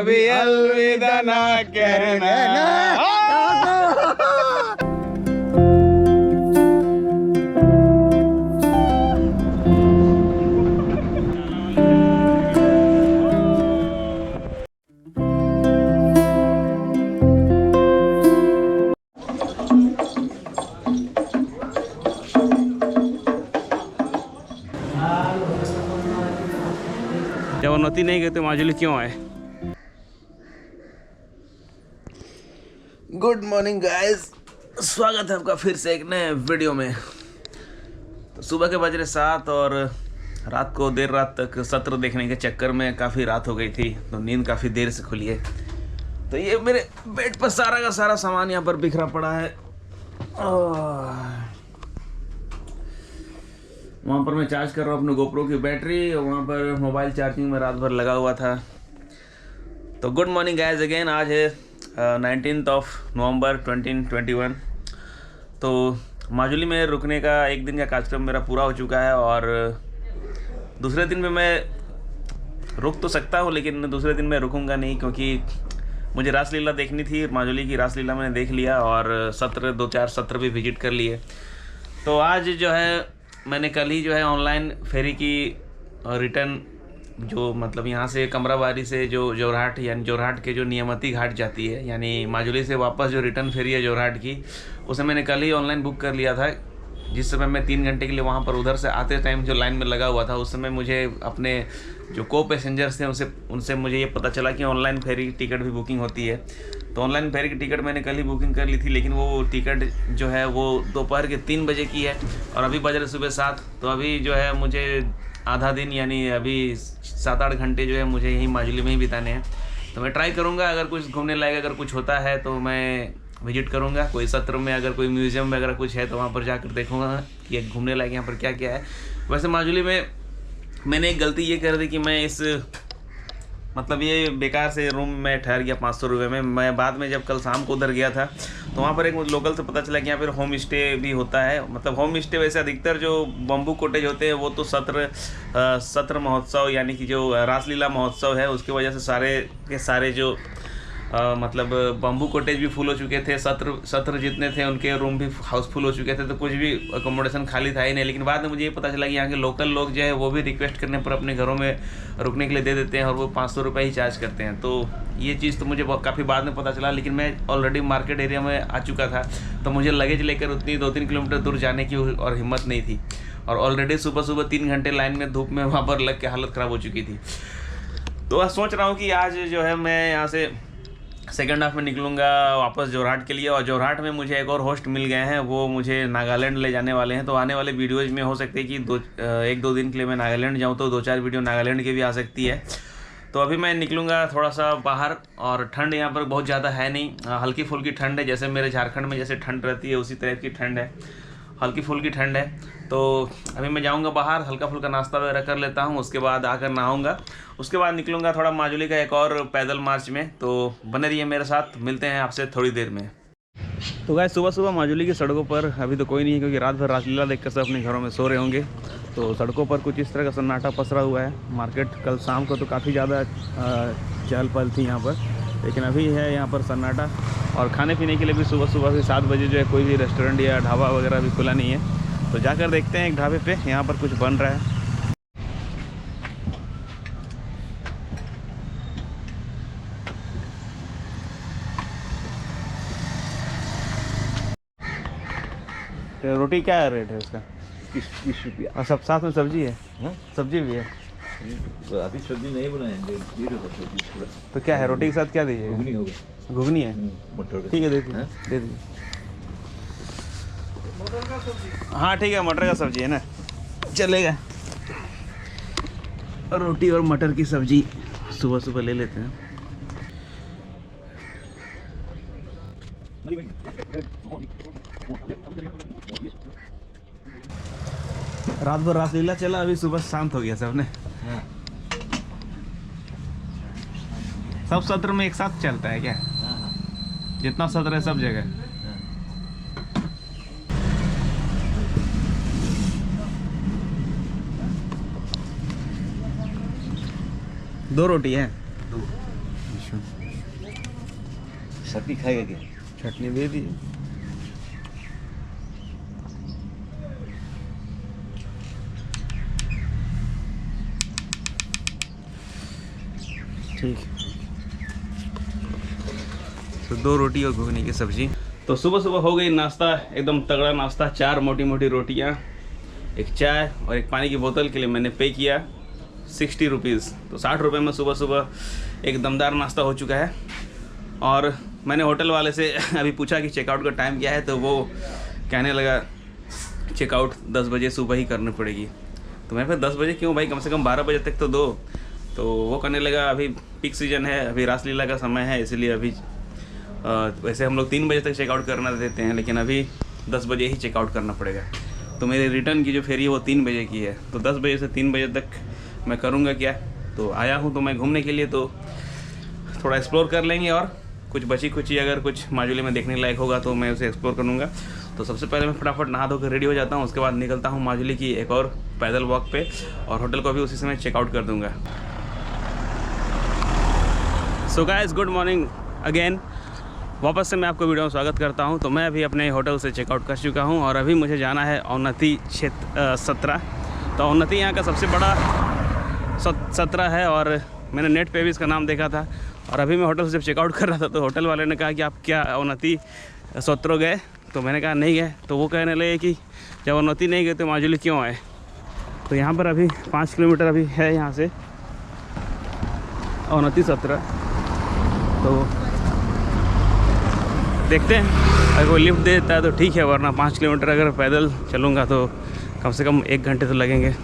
कभी अलविदा ना कहना। जब उन्नति नहीं गए तो माजुली क्यों आए? गुड मॉर्निंग गाइस, स्वागत है आपका फिर से एक नए वीडियो में। तो सुबह के बज रहे 7 और रात को देर रात तक सत्र देखने के चक्कर में काफ़ी रात हो गई थी, तो नींद काफ़ी देर से खुली है। तो ये मेरे बेड पर सारा का सारा सामान यहाँ पर बिखरा पड़ा है। वहाँ पर मैं चार्ज कर रहा हूँ अपने गोप्रो की बैटरी, और वहाँ पर मोबाइल चार्जिंग में रात भर लगा हुआ था। तो गुड मॉर्निंग गाइस अगेन। आज है 19 नवंबर 2021। तो माजुली में रुकने का एक दिन का कार्यक्रम मेरा पूरा हो चुका है, और दूसरे दिन में मैं रुक तो सकता हूँ, लेकिन दूसरे दिन मैं रुकूंगा नहीं, क्योंकि मुझे रासलीला देखनी थी। माजुली की रासलीला मैंने देख लिया, और 2-4 सत्र भी विजिट कर लिए। तो आज जो है मैंने कल ही जो है ऑनलाइन फेरी की रिटर्न, जो मतलब यहाँ से कमराबारी से जो जोरहाट, यानी जोरहाट के जो नियमती घाट जाती है, यानी माजुली से वापस जो रिटर्न फेरी है जोरहाट की, उसे मैंने कल ही ऑनलाइन बुक कर लिया था। जिस समय मैं 3 घंटे के लिए वहाँ पर उधर से आते टाइम जो लाइन में लगा हुआ था, उस समय मुझे अपने जो को पैसेंजर्स थे उनसे मुझे ये पता चला कि ऑनलाइन फेरी की टिकट भी बुकिंग होती है। तो ऑनलाइन फेरी की टिकट मैंने कल ही बुकिंग कर ली थी, लेकिन वो टिकट जो है वो दोपहर के 3 बजे की है, और अभी बज रहे सुबह 7। तो अभी जो है मुझे आधा दिन, यानी अभी 7-8 घंटे जो है मुझे यहीं माजुली में ही बिताने हैं। तो मैं ट्राई करूँगा, अगर कुछ घूमने लायक अगर कुछ होता है तो मैं विजिट करूँगा। कोई सत्र में अगर कोई म्यूज़ियम में अगर कुछ है तो वहाँ पर जाकर देखूँगा कि घूमने लायक यहाँ पर क्या क्या है। वैसे माजुली में मैंने एक गलती ये कर दी कि मैं इस मतलब ये बेकार से रूम में ठहर गया 500 रुपये में। मैं बाद में जब कल शाम को उधर गया था, तो वहाँ पर एक लोकल से पता चला कि यहाँ पर होम स्टे भी होता है। मतलब होम स्टे वैसे अधिकतर जो बम्बू कॉटेज होते हैं वो तो सत्र महोत्सव, यानी कि जो रासलीला महोत्सव है उसकी वजह से सारे के सारे जो मतलब बम्बू कॉटेज भी फुल हो चुके थे। सत्र जितने थे उनके रूम भी हाउसफुल हो चुके थे, तो कुछ भी अकोमोडेशन खाली था ही नहीं। लेकिन बाद में मुझे ये पता चला कि यहाँ के लोकल लोग जो है वो भी रिक्वेस्ट करने पर अपने घरों में रुकने के लिए दे देते हैं, और वो 500 रुपये ही चार्ज करते हैं। तो ये चीज़ तो मुझे काफ़ी बाद में पता चला, लेकिन मैं ऑलरेडी मार्केट एरिया में आ चुका था, तो मुझे लगेज लेकर उतनी 2-3 किलोमीटर दूर जाने की और हिम्मत नहीं थी, और ऑलरेडी सुबह 3 घंटे लाइन में धूप में वहाँ पर लग के हालत ख़राब हो चुकी थी। तो सोच रहा हूँ कि आज जो है मैं यहाँ से सेकेंड हाफ में निकलूँगा वापस जोरहाट के लिए। और जोरहाट में मुझे एक और होस्ट मिल गए हैं, वो मुझे नागालैंड ले जाने वाले हैं। तो आने वाले वीडियोज़ में हो सकते हैं कि 1-2 दिन के लिए मैं नागालैंड जाऊँ, तो 2-4 वीडियो नागालैंड की भी आ सकती है। तो अभी मैं निकलूँगा थोड़ा सा बाहर, और ठंड यहाँ पर बहुत ज़्यादा है नहीं, हल्की फुल्की ठंड है। जैसे मेरे झारखंड में जैसे ठंड रहती है उसी तरह की ठंड है, हल्की फुल्की ठंड है। तो अभी मैं जाऊंगा बाहर, हल्का फुल्का नाश्ता वगैरह कर लेता हूं, उसके बाद आकर नहाऊंगा, उसके बाद निकलूंगा थोड़ा माजुली का एक और पैदल मार्च में। तो बने रहिए मेरे साथ, मिलते हैं आपसे थोड़ी देर में। तो गाइस सुबह माजुली की सड़कों पर अभी तो कोई नहीं है, क्योंकि रात भर रासलीला देखकर सब अपने घरों में सो रहे होंगे। तो सड़कों पर कुछ इस तरह का सन्नाटा पसरा हुआ है। मार्केट कल शाम को तो काफ़ी ज़्यादा चहल पहल थी यहाँ पर, लेकिन अभी है यहाँ पर सन्नाटा। और खाने पीने के लिए भी सुबह से 7 बजे जो है कोई भी रेस्टोरेंट या ढाबा वगैरह भी खुला नहीं है। तो जाकर देखते हैं एक ढाबे पे, यहाँ पर कुछ बन रहा है। तो रोटी क्या रेट है उसका? 30 रुपया। और सब साथ में सब्जी है? सब्जी भी है? अभी सब्जी नहीं बनाएंगे। तो क्या है रोटी के साथ क्या दीजिए? घुगनी होगा। घुगनी है, मटर। ठीक है दे दीजिए। हाँ ठीक है, मटर का सब्जी है ना, चलेगा। रोटी और मटर की सब्जी सुबह ले लेते हैं। रात भर रासलीला चला, अभी सुबह शांत हो गया सबने। सब सत्र में एक साथ चलता है क्या? जितना सत्र है सब जगह? दो रोटी है? 2। चटनी खाएगा क्या? चटनी दे दी। ठीक, तो 2 रोटी और घुगनी की सब्जी। तो सुबह सुबह हो गई नाश्ता, एकदम तगड़ा नाश्ता। 4 मोटी मोटी रोटियाँ, एक चाय और एक पानी की बोतल के लिए मैंने पे किया 60 रुपीज़। तो 60 रुपये में सुबह सुबह एक दमदार नाश्ता हो चुका है। और मैंने होटल वाले से अभी पूछा कि चेकआउट का टाइम क्या है, तो वो कहने लगा चेकआउट 10 बजे सुबह ही करनी पड़ेगी। तो मैं फिर 10 बजे क्यों भाई, कम से कम 12 बजे तक तो दो। तो वो कहने लगा अभी पीक सीजन है, अभी रासलीला का समय है, इसलिए अभी वैसे हम लोग 3 बजे तक चेकआउट करना देते हैं, लेकिन अभी 10 बजे ही चेकआउट करना पड़ेगा। तो मेरे रिटर्न की जो फेरी है वो 3 बजे की है, तो 10 बजे से 3 बजे तक मैं करूँगा क्या। तो आया हूँ तो मैं घूमने के लिए, तो थोड़ा एक्सप्लोर कर लेंगे और कुछ बची खुची अगर कुछ माजुली में देखने लायक होगा तो मैं उसे एक्सप्लोर करूँगा। तो सबसे पहले मैं फटाफट नहा धो कर रेडी हो जाता हूँ, उसके बाद निकलता हूँ माजुली की एक और पैदल वॉक पे, और होटल को भी उसी समय चेकआउट कर दूँगा। So guys, good morning again. वापस से मैं आपको वीडियो में स्वागत करता हूं। तो मैं अभी अपने होटल से चेकआउट कर चुका हूं और अभी मुझे जाना है अवनति क्षेत्र 17। तो अवनति यहाँ का सबसे बड़ा सत्रह है, और मैंने नेट पे भी इसका नाम देखा था। और अभी मैं होटल से जब चेकआउट कर रहा था तो होटल वाले ने कहा कि आप क्या अवनति 17 गए? तो मैंने कहा नहीं गए। तो वो कहने लगे कि जब अवनति नहीं गए तो माजुली क्यों आए? तो यहाँ पर अभी 5 किलोमीटर अभी है यहाँ से अवनति 17। तो देखते हैं, अगर कोई लिफ्ट दे देता है तो ठीक है, वरना 5 किलोमीटर अगर पैदल चलूँगा तो कम से कम 1 घंटे तो लगेंगे। तो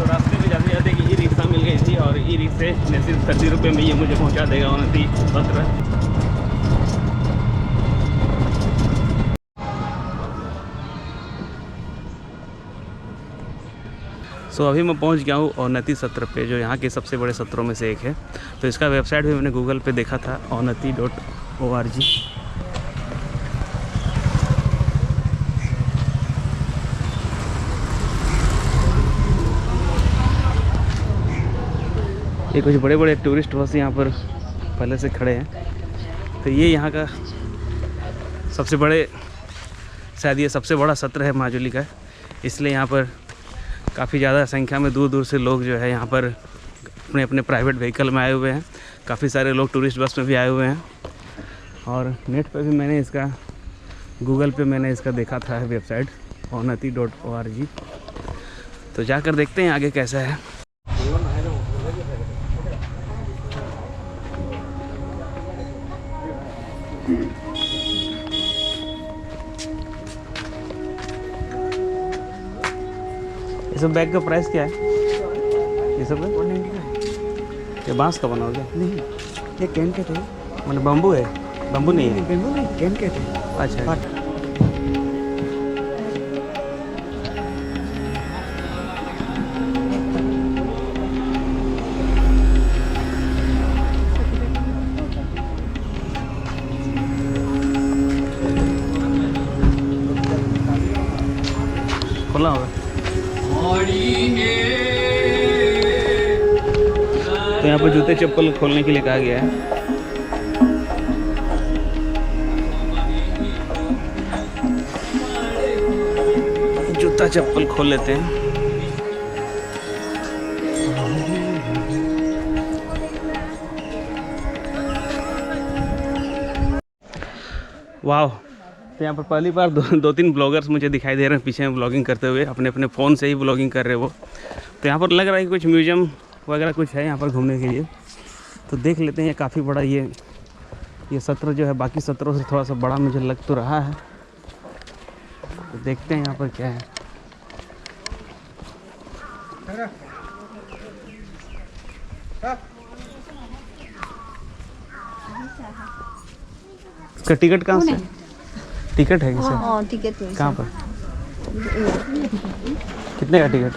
रास्ते में जाते जाते कि ई रिक्शा मिल गई थी, और ई रिक्शे ने सिर्फ 30 रुपये में ये मुझे पहुँचा देगा अवनति 17। सो अभी मैं पहुंच गया हूँ अवनति 17 पे, जो यहाँ के सबसे बड़े सत्रों में से एक है। तो इसका वेबसाइट भी मैंने गूगल पे देखा था, avanati.org। ये कुछ बड़े बड़े टूरिस्ट बस यहाँ पर पहले से खड़े हैं। तो ये यहाँ का सबसे बड़े, शायद ये सबसे बड़ा सत्र है माजुली का, इसलिए यहाँ पर काफ़ी ज़्यादा संख्या में दूर दूर से लोग जो है यहाँ पर अपने अपने प्राइवेट व्हीकल में आए हुए हैं। काफ़ी सारे लोग टूरिस्ट बस में भी आए हुए हैं। और नेट पे भी मैंने इसका, गूगल पे मैंने इसका देखा था वेबसाइट avanati.org। तो जाकर देखते हैं आगे कैसा है। ये सब बैग का प्राइस क्या है? ये सब ये बांस का बना होगा? नहीं, ये कैन के थे। मतलब बम्बू है? बम्बू नहीं है? बम्बू नहीं, कैन के थे। अच्छा। खुला होगा तो यहाँ पर जूते चप्पल खोलने के लिए कहा गया है। जूता चप्पल खोल लेते हैं। वाह, तो यहाँ पर पहली बार दो तीन ब्लॉगर्स मुझे दिखाई दे रहे हैं पीछे में ब्लॉगिंग करते हुए, अपने अपने फ़ोन से ही ब्लॉगिंग कर रहे हैं वो। तो यहाँ पर लग रहा है कि कुछ म्यूज़ियम वगैरह कुछ है यहाँ पर घूमने के लिए। तो देख लेते हैं। ये काफ़ी बड़ा ये सत्र जो है बाकी सत्रों से थोड़ा सा बड़ा मुझे लग तो रहा है। तो देखते हैं यहाँ पर क्या है। इसका टिकट कहाँ से? टिकट है किसे? हाँ, टिकट नहीं। कहाँ पर? कितने का टिकट?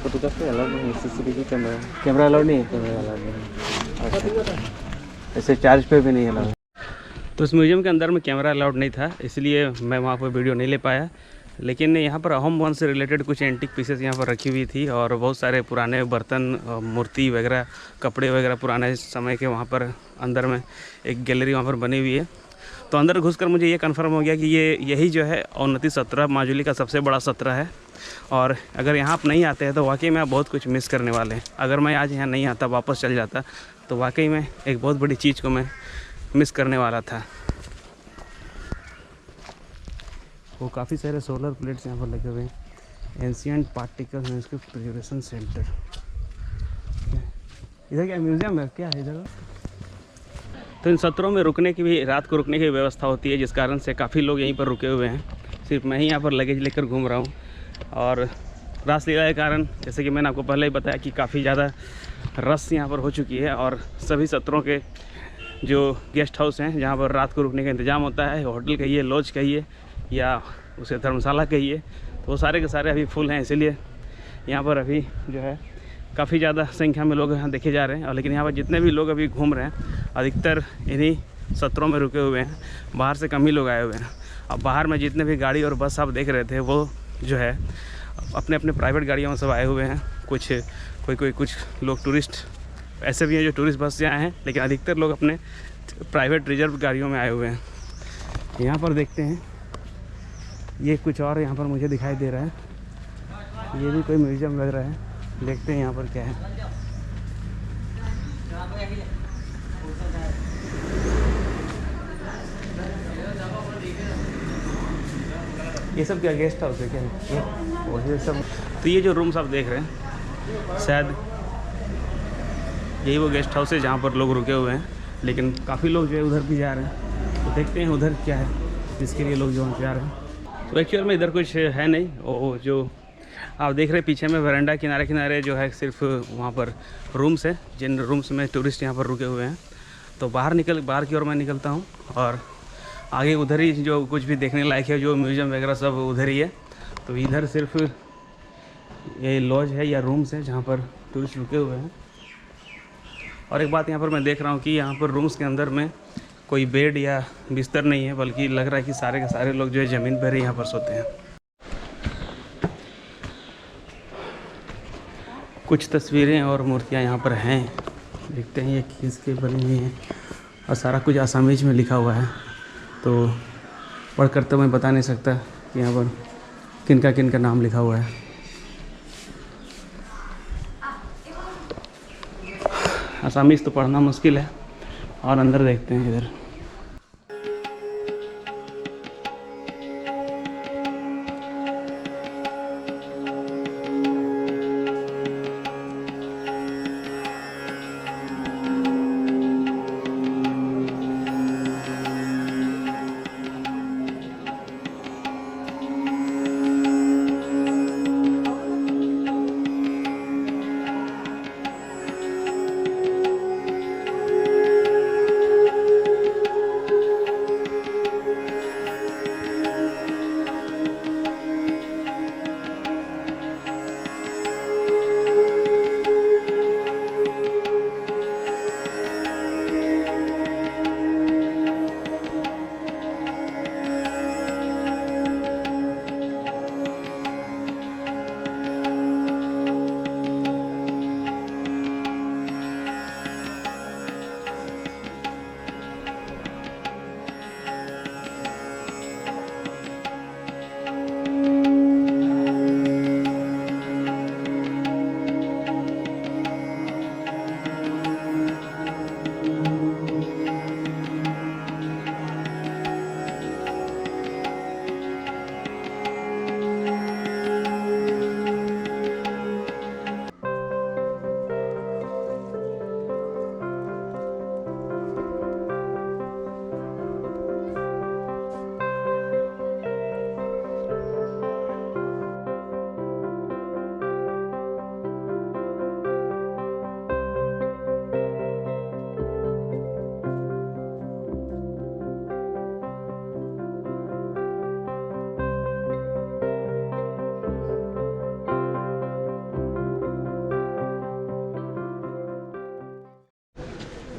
फोटोग्राफी अलाउड नहीं है, सीसीटीवी कैमरा अलाउड नहीं है। कैमरा अलाउड नहीं है। अच्छा, ऐसे चार्ज पे भी नहीं अलाउड। तो इस म्यूज़ियम के अंदर में कैमरा अलाउड नहीं था, इसलिए मैं वहाँ पर वीडियो नहीं ले पाया। लेकिन यहाँ पर अहोम वंश से रिलेटेड कुछ एंटिक पीसेस यहाँ पर रखी हुई थी और बहुत सारे पुराने बर्तन, मूर्ति वगैरह, कपड़े वगैरह पुराने समय के वहाँ पर अंदर में एक गैलरी वहाँ पर बनी हुई है। तो अंदर घुसकर मुझे ये कंफर्म हो गया कि यही जो है अवनति सत्रा माजुली का सबसे बड़ा सत्रा है। और अगर यहाँ आप नहीं आते हैं तो वाकई में आप बहुत कुछ मिस करने वाले हैं। अगर मैं आज यहाँ नहीं आता, वापस चल जाता, तो वाकई में एक बहुत बड़ी चीज़ को मैं मिस करने वाला था। वो काफ़ी सारे सोलर प्लेट्स यहाँ पर लगे हुए हैं। एंशियंट पार्टिकल्स एंड इसके प्रिजर्वेशन सेंटर। इधर क्या म्यूज़ियम है, क्या है इधर? तो इन सत्रों में रुकने की भी, रात को रुकने की व्यवस्था होती है, जिस कारण से काफ़ी लोग यहीं पर रुके हुए हैं। सिर्फ मैं ही यहाँ पर लगेज लेकर घूम रहा हूँ। और रासलीला के कारण, जैसे कि मैंने आपको पहले ही बताया कि काफ़ी ज़्यादा रस यहाँ पर हो चुकी है। और सभी सत्रों के जो गेस्ट हाउस हैं जहाँ पर रात को रुकने का इंतज़ाम होता है, होटल कहिए, लॉज कहिए या उसे धर्मशाला कहिए, तो वो सारे के सारे अभी फुल हैं। इसीलिए यहाँ पर अभी जो है काफ़ी ज़्यादा संख्या में लोग यहाँ देखे जा रहे हैं। और लेकिन यहाँ पर जितने भी लोग अभी घूम रहे हैं, अधिकतर इन्हीं सत्रों में रुके हुए हैं। बाहर से कम ही लोग आए हुए हैं। अब बाहर में जितने भी गाड़ी और बस आप देख रहे थे, वो जो है अपने अपने प्राइवेट गाड़ियों में सब आए हुए हैं। कुछ लोग टूरिस्ट ऐसे भी हैं जो टूरिस्ट बस से आए हैं, लेकिन अधिकतर लोग अपने प्राइवेट रिजर्व गाड़ियों में आए हुए हैं। यहाँ पर देखते हैं, ये कुछ और यहाँ पर मुझे दिखाई दे रहा है। ये भी कोई म्यूज़ियम लग रहा है। देखते हैं यहाँ पर क्या है। ये सब क्या गेस्ट हाउस है क्या? ये सब, तो ये जो रूम्स आप देख रहे हैं, शायद यही वो गेस्ट हाउस है जहाँ पर लोग रुके हुए हैं। लेकिन काफ़ी लोग जो है उधर भी जा रहे हैं, तो देखते हैं उधर क्या है जिसके लिए लोग जो जा रहे हैं। तो एक्चुअल में इधर कुछ है नहीं। वो जो आप देख रहे हैं पीछे में वरांडा किनारे किनारे जो है, सिर्फ वहाँ पर रूम्स है, जिन रूम्स में टूरिस्ट यहाँ पर रुके हुए हैं। तो बाहर की ओर मैं निकलता हूँ और आगे उधर ही जो कुछ भी देखने लायक है, जो म्यूज़ियम वगैरह सब उधर ही है। तो इधर सिर्फ ये लॉज है या रूम्स है जहाँ पर टूरिस्ट रुके हुए हैं। और एक बात यहाँ पर मैं देख रहा हूँ कि यहाँ पर रूम्स के अंदर में कोई बेड या बिस्तर नहीं है, बल्कि लग रहा है कि सारे के सारे लोग जो है ज़मीन पर ही यहाँ पर सोते हैं। कुछ तस्वीरें और मूर्तियाँ यहाँ पर हैं, देखते हैं ये किसके बनी हुई हैं। और सारा कुछ आसामीज में लिखा हुआ है, तो पढ़कर तो मैं बता नहीं सकता कि यहाँ पर किन का नाम लिखा हुआ है। आसामीज तो पढ़ना मुश्किल है। और अंदर देखते हैं इधर।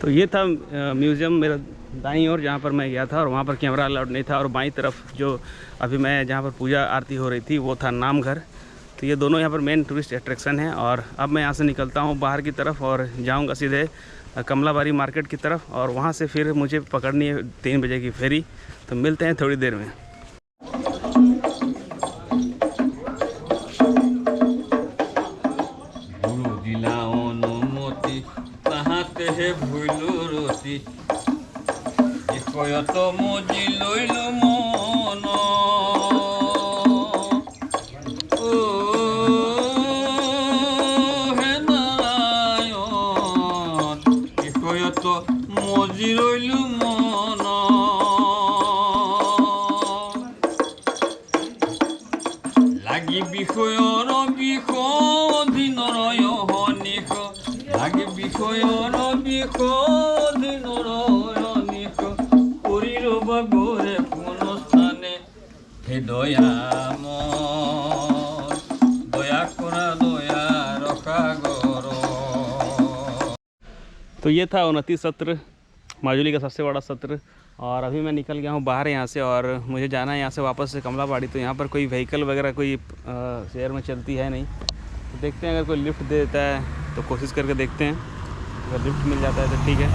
तो ये था म्यूज़ियम मेरा दाईं ओर जहाँ पर मैं गया था, और वहाँ पर कैमरा अलाउड नहीं था। और बाईं तरफ जो अभी मैं जहाँ पर पूजा आरती हो रही थी वो था नामघर। तो ये दोनों यहाँ पर मेन टूरिस्ट अट्रैक्शन है। और अब मैं यहाँ से निकलता हूँ बाहर की तरफ और जाऊँगा सीधे कमलाबारी मार्केट की तरफ, और वहाँ से फिर मुझे पकड़नी है 3 बजे की फेरी। तो मिलते हैं थोड़ी देर में। লাগি বিষয়ৰ বিষদিনৰ অহনিক লাগি বিষয়ৰ বিষদিনৰ অহনিক কৰি ৰবা গৰে কোনো স্থানে হে দয়াম দয়া কৰা দয়া ৰখা गर। तो ये था 29 सत्र, माजुली का सबसे बड़ा सत्र। और अभी मैं निकल गया हूँ बाहर यहाँ से, और मुझे जाना है यहाँ से वापस से कमलाबाड़ी। तो यहाँ पर कोई व्हीकल वगैरह कोई शहर में चलती है नहीं। तो देखते हैं अगर कोई लिफ्ट दे देता है तो कोशिश करके देखते हैं, अगर लिफ्ट मिल जाता है तो ठीक है।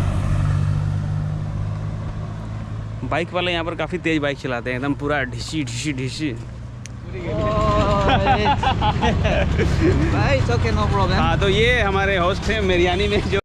बाइक वाले यहाँ पर काफ़ी तेज़ बाइक चलाते हैं, एकदम पूरा ढिशी ढिशी ढिशी। भाई, it's okay, no problem. हाँ, तो ये हमारे होस्ट हैं मेरियानी में जो